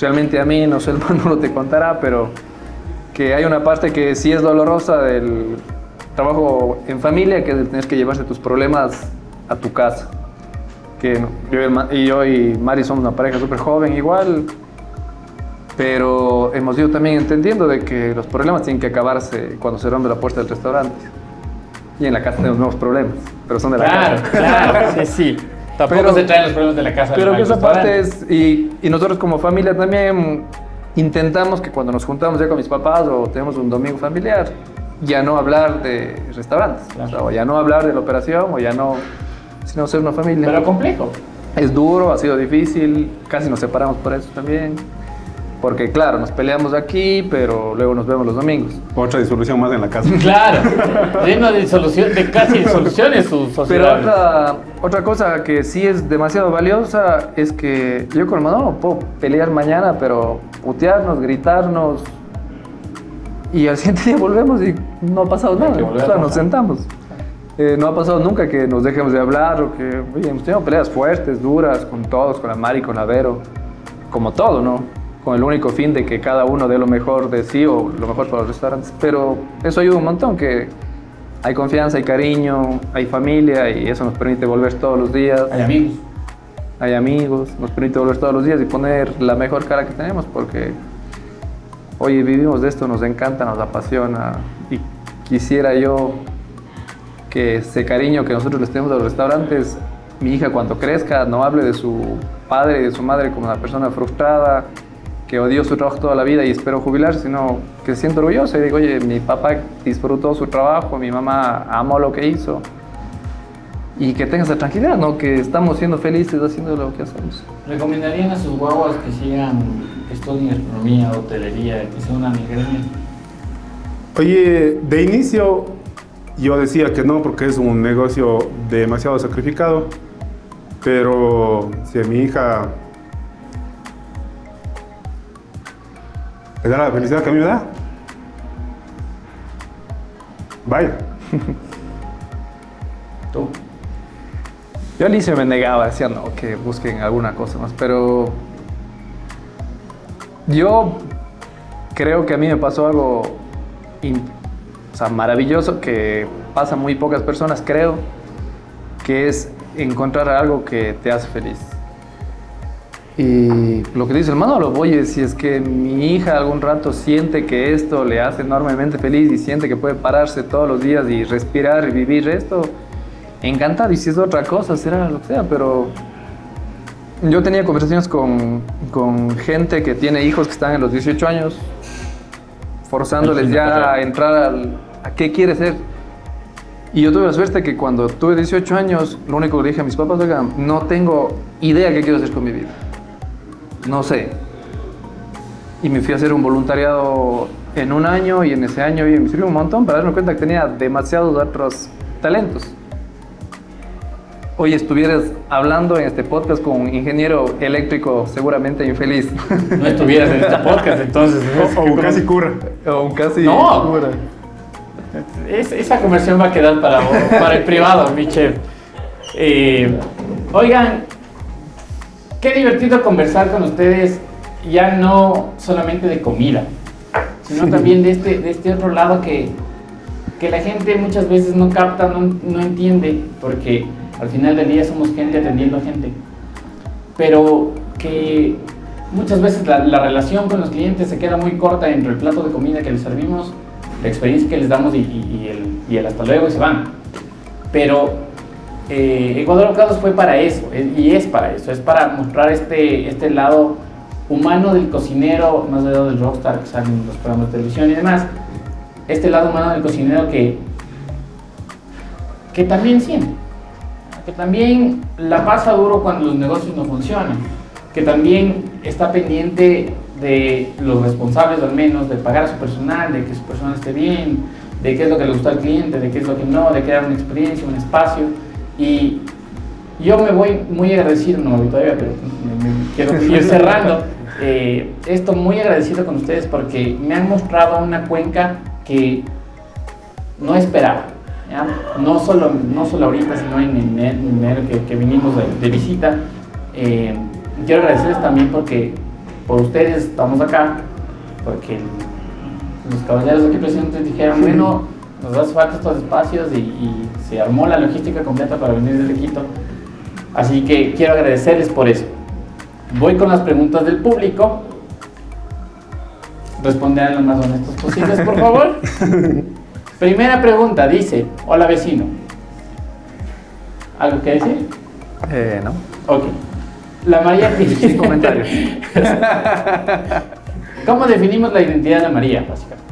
realmente a mí, no sé, el Manolo te contará, pero que hay una parte que sí es dolorosa del trabajo en familia, que es el tener que llevarse tus problemas a tu casa. Que yo y Mari somos una pareja súper joven igual, pero hemos ido también entendiendo de que los problemas tienen que acabarse cuando se rompe la puerta del restaurante. Y en la casa tenemos nuevos problemas, pero son de la casa. Claro, sí. Tampoco se traen los problemas de la casa. Pero que esa parte es, y nosotros como familia también intentamos que cuando nos juntamos ya con mis papás o tenemos un domingo familiar, ya no hablar de restaurantes, claro. O sea, o ya no hablar de la operación, o ya no, sino ser una familia. Pero complejo. Es duro, ha sido difícil, casi nos separamos por eso también. Porque claro, nos peleamos aquí, pero luego nos vemos los domingos. Otra disolución más en la casa. Claro, lleno de casi disoluciones sus sociedades. Pero otra cosa que sí es demasiado valiosa es que yo con el Manolo puedo pelear mañana, pero putearnos, gritarnos, y al siguiente día volvemos y no ha pasado nada. O sea, nos sentamos. No ha pasado nunca que nos dejemos de hablar o que, oye, hemos tenido peleas fuertes, duras, con todos, con la Mari, con la Vero, como todo, ¿no? Con el único fin de que cada uno dé lo mejor de sí o lo mejor para los restaurantes. Pero eso ayuda un montón, que hay confianza, hay cariño, hay familia y eso nos permite volver todos los días. Hay amigos. hay amigos, nos permite volver todos los días y poner la mejor cara que tenemos porque, oye, vivimos de esto, nos encanta, nos apasiona y quisiera yo que ese cariño que nosotros les tenemos a los restaurantes, mi hija cuando crezca no hable de su padre y de su madre como una persona frustrada, que odió su trabajo toda la vida y espero jubilarse, sino que se sienta orgullosa y digo, oye, mi papá disfrutó su trabajo, mi mamá amó lo que hizo. Y que tenga esa tranquilidad, ¿no? Que estamos siendo felices haciendo lo que hacemos. ¿Recomendarían a sus guaguas que sigan, que estudien gastronomía, hotelería, que se unan al gremio? Oye, de inicio yo decía que no porque es un negocio demasiado sacrificado, pero si a mi hija le da la felicidad que a mí me da, vaya. ¿Tú? Yo al inicio me negaba, decía no, que busquen alguna cosa más, pero yo creo que a mí me pasó algo maravilloso que pasa a muy pocas personas, creo, que es encontrar algo que te hace feliz. Y lo que dice el Manolo, oye, si es que mi hija algún rato siente que esto le hace enormemente feliz y siente que puede pararse todos los días y respirar y vivir esto, encantado. Y si es otra cosa, será lo que sea, pero yo tenía conversaciones con gente que tiene hijos que están en los 18 años, forzándoles ya a entrar a qué quiere ser. Y yo tuve la suerte que cuando tuve 18 años, lo único que le dije a mis papás, oigan, no tengo idea qué quiero hacer con mi vida. No sé. Y me fui a hacer un voluntariado en un año y en ese año me sirvió un montón para darme cuenta que tenía demasiados otros talentos. Hoy estuvieras hablando en este podcast con un ingeniero eléctrico seguramente infeliz. No estuvieras en este podcast, entonces. O un casi cura. O un casi No. cura. Esa conversión va a quedar para el privado, mi chef. Oigan, qué divertido conversar con ustedes, ya no solamente de comida, sino también de este otro lado que la gente muchas veces no capta, no entiende, porque al final del día somos gente atendiendo a gente, pero que muchas veces la relación con los clientes se queda muy corta entre el plato de comida que les servimos, la experiencia que les damos y el hasta luego y se van. Pero Ecuador Bocados fue para eso, y es para eso, es para mostrar este lado humano del cocinero, más allá del rockstar que salen en los programas de televisión y demás, este lado humano del cocinero que también siente, que también la pasa duro cuando los negocios no funcionan, que también está pendiente de los responsables, al menos, de pagar a su personal, de que su personal esté bien, de qué es lo que le gusta al cliente, de qué es lo que no, de crear una experiencia, un espacio. Y yo me voy muy agradecido, no me voy todavía, pero me quiero ir cerrando. Esto muy agradecido con ustedes porque me han mostrado una Cuenca que no esperaba, ¿ya? No solo ahorita, sino en enero que vinimos de visita. Quiero agradecerles también porque por ustedes estamos acá, porque los caballeros aquí presentes dijeron, bueno, nos hace falta estos espacios y se armó la logística completa para venir desde Quito. Así que quiero agradecerles por eso. Voy con las preguntas del público. Responderán lo más honestos posibles, por favor. Primera pregunta, dice, hola vecino. ¿Algo que decir? No. Ok. La María Sin comentarios. ¿Cómo definimos la identidad de María, básicamente?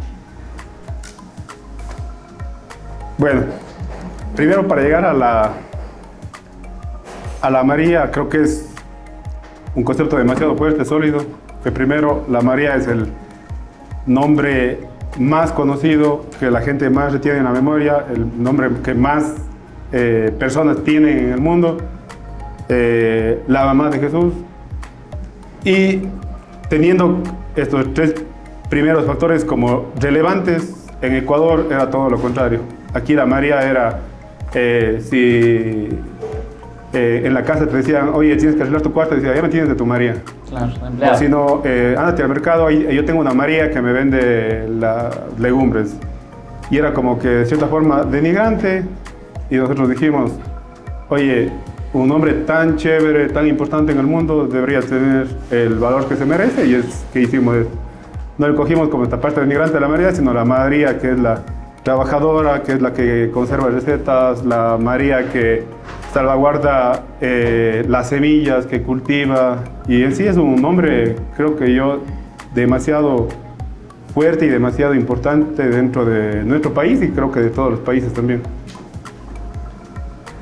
Bueno, primero para llegar a la María, creo que es un concepto demasiado fuerte, sólido. Que primero, la María es el nombre más conocido, que la gente más retiene en la memoria, el nombre que más personas tienen en el mundo, la mamá de Jesús. Y teniendo estos tres primeros factores como relevantes, en Ecuador era todo lo contrario. Aquí la María era, si en la casa te decían, oye, tienes que arreglar tu cuarto, decía, ya me tienes de tu María. Claro, O si no, ándate al mercado, yo tengo una María que me vende legumbres. Y era como que de cierta forma denigrante, y nosotros dijimos, oye, un nombre tan chévere, tan importante en el mundo, debería tener el valor que se merece, y es que hicimos esto. No le cogimos como esta parte del migrante de la María, sino la María que es la trabajadora, que es la que conserva recetas, la María que salvaguarda las semillas, que cultiva, y en sí es un nombre, creo que yo, demasiado fuerte y demasiado importante dentro de nuestro país, y creo que de todos los países también.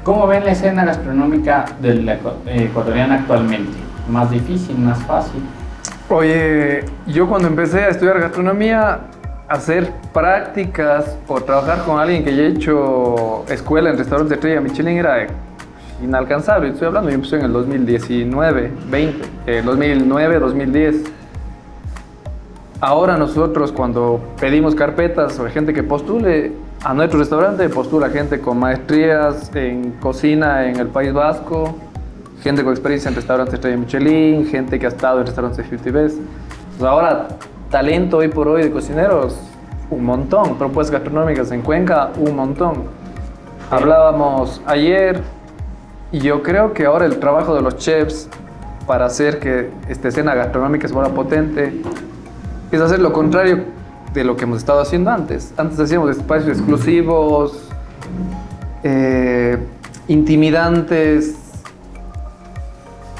¿Cómo ven la escena gastronómica de la ecuatoriana actualmente? ¿Más difícil, más fácil? Oye, yo cuando empecé a estudiar gastronomía, hacer prácticas o trabajar con alguien que ya ha hecho escuela en restaurantes de estrella Michelin era inalcanzable. Estoy hablando, yo empecé en el 2019, 2009, 2010. Ahora nosotros cuando pedimos carpetas o hay gente que postule a nuestro restaurante, postula gente con maestrías en cocina en el País Vasco, gente con experiencia en restaurantes estrella Michelin, gente que ha estado en restaurantes de 50 Best. Pues ahora, talento hoy por hoy de cocineros, un montón. Propuestas gastronómicas en Cuenca, un montón. Hablábamos ayer, y yo creo que ahora el trabajo de los chefs para hacer que esta escena gastronómica se vuelva potente es hacer lo contrario de lo que hemos estado haciendo antes. Antes hacíamos espacios exclusivos, intimidantes,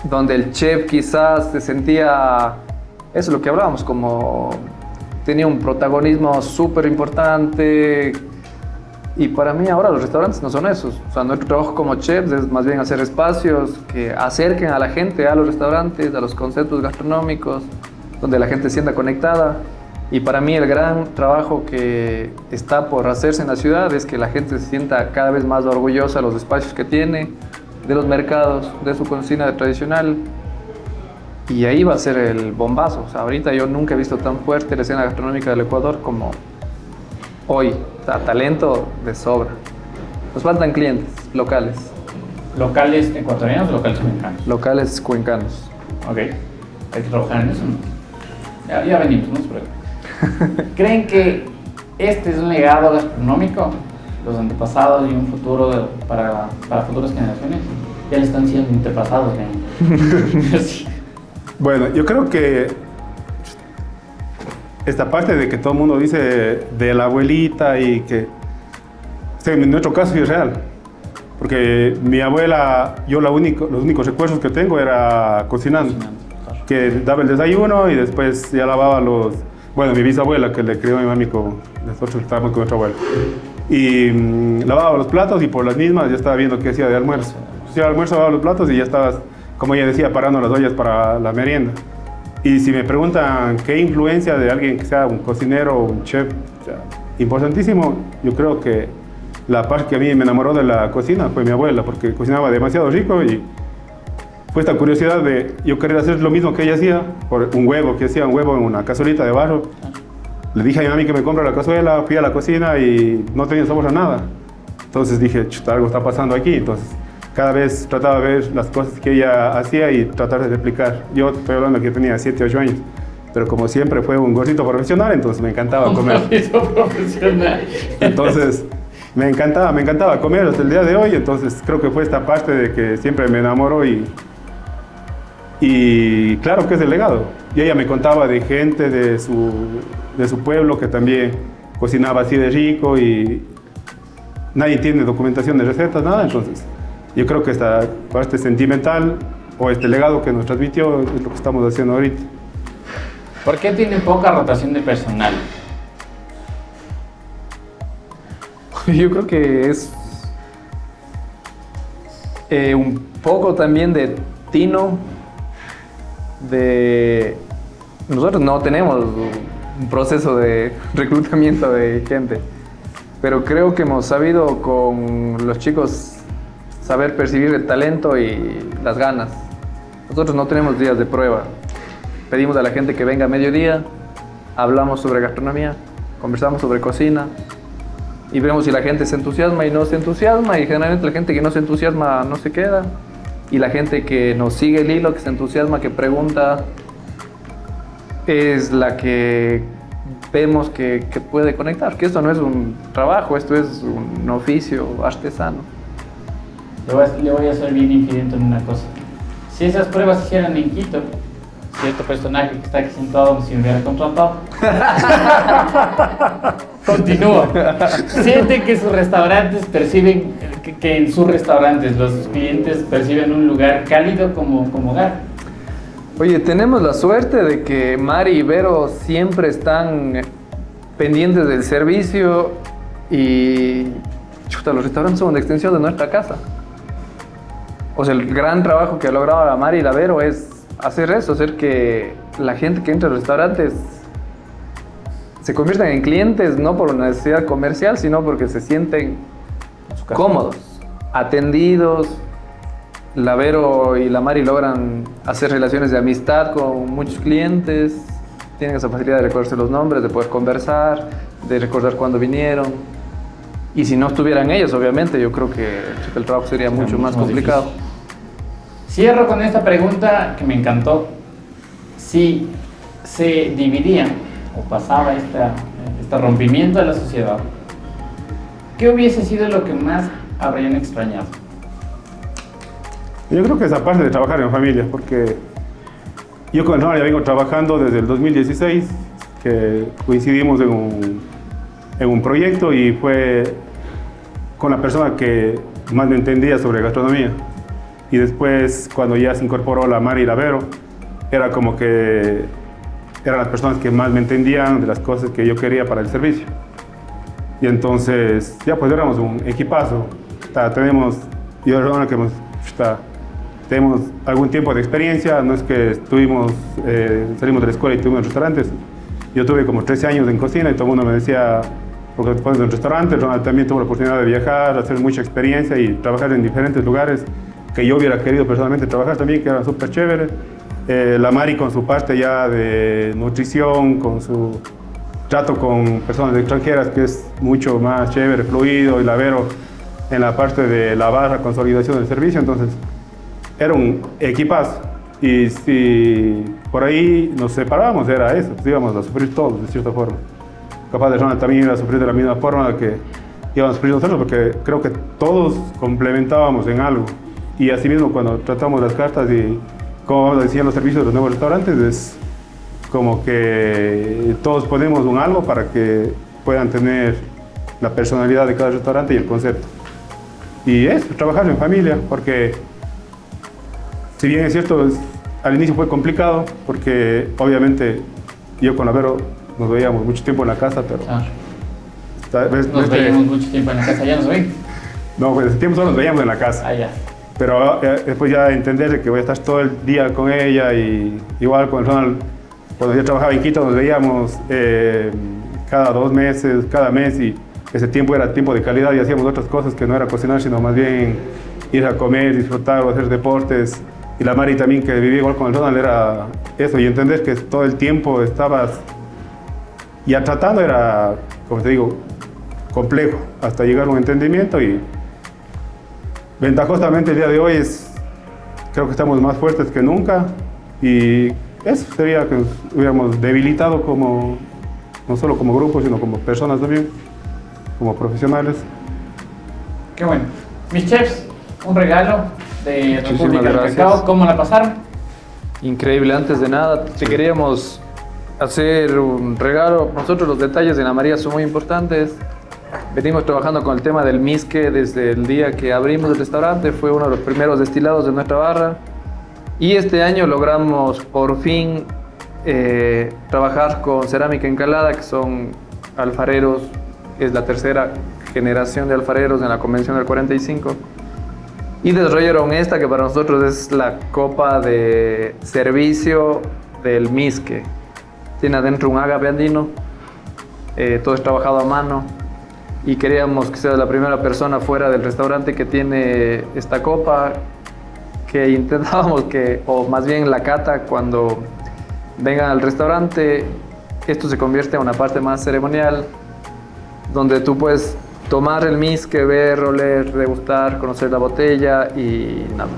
donde el chef quizás se sentía, eso es lo que hablábamos, como tenía un protagonismo súper importante. Y para mí ahora los restaurantes no son esos. O sea, nuestro trabajo como chefs es más bien hacer espacios que acerquen a la gente a los restaurantes, a los conceptos gastronómicos, donde la gente se sienta conectada. Y para mí el gran trabajo que está por hacerse en la ciudad es que la gente se sienta cada vez más orgullosa de los espacios que tiene, de los mercados, de su cocina tradicional. Y ahí va a ser el bombazo. O sea, ahorita yo nunca he visto tan fuerte la escena gastronómica del Ecuador como hoy. O sea, talento de sobra. Nos faltan clientes locales. ¿Locales ecuatorianos o locales cuencanos? Locales cuencanos. Ok, hay que trabajar en eso, ¿no? Ya venimos, no se preocupen. ¿Creen que este es un legado gastronómico? Los antepasados y un futuro para futuras generaciones ya le están siendo antepasados. Sí. Bueno, yo creo que esta parte de que todo el mundo dice de la abuelita y que, en nuestro caso es real, porque mi abuela, yo los únicos recuerdos que tengo era cocinando, que daba el desayuno y después ya lavaba mi bisabuela que le crió a mi mami, nosotros estábamos con nuestra abuela, y lavaba los platos y por las mismas ya estaba viendo qué hacía de almuerzo. Hacía el almuerzo, lavaba los platos y ya estabas, como ella decía, parando las ollas para la merienda. Y si me preguntan qué influencia de alguien que sea un cocinero o un chef, o sea, importantísimo, yo creo que la parte que a mí me enamoró de la cocina fue mi abuela, porque cocinaba demasiado rico y fue esta curiosidad de yo querer hacer lo mismo que ella hacía, por un huevo, que hacía un huevo en una cazuelita de barro. Le dije a mi mami que me compre la cazuela, fui a la cocina y no tenía sabor a nada. Entonces dije, chuta, algo está pasando aquí. Entonces cada vez trataba de ver las cosas que ella hacía y tratar de replicar. Yo estoy hablando que yo tenía 7, 8 años, pero como siempre fue un gordito profesional, entonces me encantaba comer. Un gordito profesional. Entonces me encantaba comer hasta el día de hoy. Entonces creo que fue esta parte de que siempre me enamoró y claro que es el legado. Y ella me contaba de gente de su pueblo que también cocinaba así de rico y nadie tiene documentación de recetas, nada. Entonces yo creo que esta parte sentimental o este legado que nos transmitió es lo que estamos haciendo ahorita. ¿Por qué tienen poca rotación de personal? Yo creo que es un poco también de tino. Nosotros no tenemos un proceso de reclutamiento de gente, pero creo que hemos sabido con los chicos saber percibir el talento y las ganas. Nosotros no tenemos días de prueba. Pedimos a la gente que venga a mediodía, hablamos sobre gastronomía, conversamos sobre cocina y vemos si la gente se entusiasma y no se entusiasma, y generalmente la gente que no se entusiasma no se queda, y la gente que nos sigue el hilo, que se entusiasma, que pregunta, es la que vemos que puede conectar, que esto no es un trabajo, esto es un oficio artesano. Le voy a ser bien infidente en una cosa. Si esas pruebas se hicieran en Quito, cierto personaje que está aquí sentado si me hubiera contratado. Continúa. Sienten que sus restaurantes perciben, que en sus restaurantes los clientes perciben un lugar cálido como hogar. Oye, tenemos la suerte de que Mari y Vero siempre están pendientes del servicio y chuta, los restaurantes son una extensión de nuestra casa. O sea, el gran trabajo que ha logrado la Mari y la Vero es hacer eso, hacer que la gente que entra a los restaurantes se conviertan en clientes no por una necesidad comercial, sino porque se sienten cómodos, atendidos. La Vero y la Mari logran hacer relaciones de amistad con muchos clientes, tienen esa facilidad de recordarse los nombres, de poder conversar, de recordar cuándo vinieron. Y si no estuvieran ellos, obviamente, yo creo que el trabajo sería mucho más complicado. Difícil. Cierro con esta pregunta que me encantó. Si se dividía o pasaba este rompimiento de la sociedad, ¿qué hubiese sido lo que más habrían extrañado? Yo creo que esa parte de trabajar en familia, porque yo con Ronald ya vengo trabajando desde el 2016, que coincidimos en un proyecto y fue con la persona que más me entendía sobre gastronomía. Y después, cuando ya se incorporó la Mari y la Vero, era como que eran las personas que más me entendían de las cosas que yo quería para el servicio. Y entonces, ya pues éramos un equipazo. Tenemos, yo y Ronald, que tenemos algún tiempo de experiencia, no es que salimos de la escuela y tuvimos restaurantes. Yo tuve como 13 años en cocina y todo el mundo me decía, ¿por qué te pones en un restaurante? Ronald también tuvo la oportunidad de viajar, hacer mucha experiencia y trabajar en diferentes lugares que yo hubiera querido personalmente trabajar también, que eran súper chéveres. La Mari con su parte ya de nutrición, con su trato con personas extranjeras, que es mucho más chévere, fluido, y la Vero en la parte de la barra, consolidación del servicio. Entonces, era un equipazo. Y si por ahí nos separábamos, era eso, pues íbamos a sufrir todos, de cierta forma. Capaz de Ronald también iba a sufrir de la misma forma que íbamos a sufrir nosotros, porque creo que todos complementábamos en algo. Y asimismo, cuando tratamos las cartas y como decían los servicios de los nuevos restaurantes, es como que todos ponemos un algo para que puedan tener la personalidad de cada restaurante y el concepto. Y es trabajar en familia, porque si bien es cierto, al inicio fue complicado, porque obviamente yo con la Vero nos veíamos mucho tiempo en la casa, pero... Nos veíamos mucho tiempo en la casa, ¿ya nos ven? No, pues ese tiempo solo nos veíamos en la casa. Ah, ya. Pero después ya entender que voy a estar todo el día con ella, y igual con Ronald, cuando yo trabajaba en Quito nos veíamos cada 2 meses, cada mes, y ese tiempo era tiempo de calidad y hacíamos otras cosas que no era cocinar, sino más bien ir a comer, disfrutar o hacer deportes. Y la Mari también, que vivía igual con el Ronald, era eso, y entender que todo el tiempo estabas ya tratando, era, como te digo, complejo, hasta llegar a un entendimiento. Y ventajosamente el día de hoy creo que estamos más fuertes que nunca, y eso sería que nos hubiéramos debilitado no solo como grupo, sino como personas también, como profesionales. Qué bueno. Mis chefs, un regalo de República del Cacao. ¿Cómo la pasaron? Increíble. Antes de nada, te queríamos hacer un regalo. Nosotros los detalles de la María son muy importantes. Venimos trabajando con el tema del misque desde el día que abrimos el restaurante. Fue uno de los primeros destilados de nuestra barra. Y este año logramos por fin trabajar con Cerámica Encalada, que son alfareros. Es la tercera generación de alfareros en la convención del 45. Y desarrollaron esta, que para nosotros es la copa de servicio del misque. Tiene adentro un ágape andino. Todo es trabajado a mano. Y queríamos que sea la primera persona fuera del restaurante que tiene esta copa, que intentábamos o más bien la cata, cuando vengan al restaurante, esto se convierte en una parte más ceremonial, donde tú puedes tomar el misque, ver, oler, degustar, conocer la botella y nada.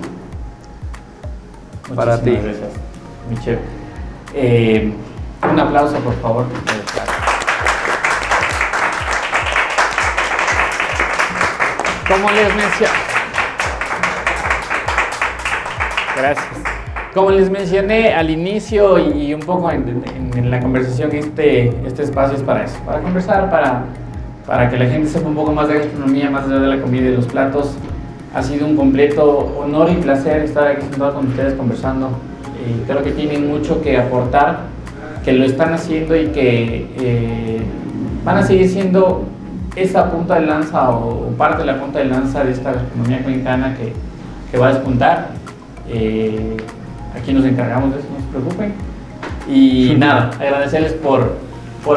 Para ti. Gracias, mi chef. Un aplauso, por favor. Gracias. Como les mencioné al inicio y un poco en la conversación, este espacio es para eso, para conversar, para que la gente sepa un poco más de gastronomía, más allá de la comida y de los platos. Ha sido un completo honor y placer estar aquí sentado con ustedes conversando. Creo que tienen mucho que aportar, que lo están haciendo y que van a seguir siendo esa punta de lanza o parte de la punta de lanza de esta gastronomía cuencana que va a despuntar. Aquí nos encargamos de eso, no se preocupen. Y nada, agradecerles por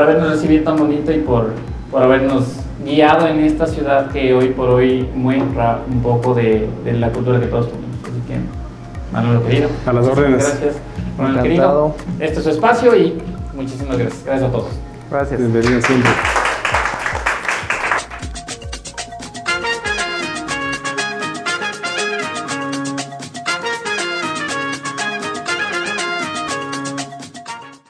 habernos recibido tan bonito y por habernos guiado en esta ciudad que hoy por hoy muestra un poco de la cultura que todos tenemos. Así que, Manolo querido, A las órdenes. Gracias, Manolo querido. Este es su espacio y muchísimas gracias. Gracias a todos. Gracias. Bienvenido siempre.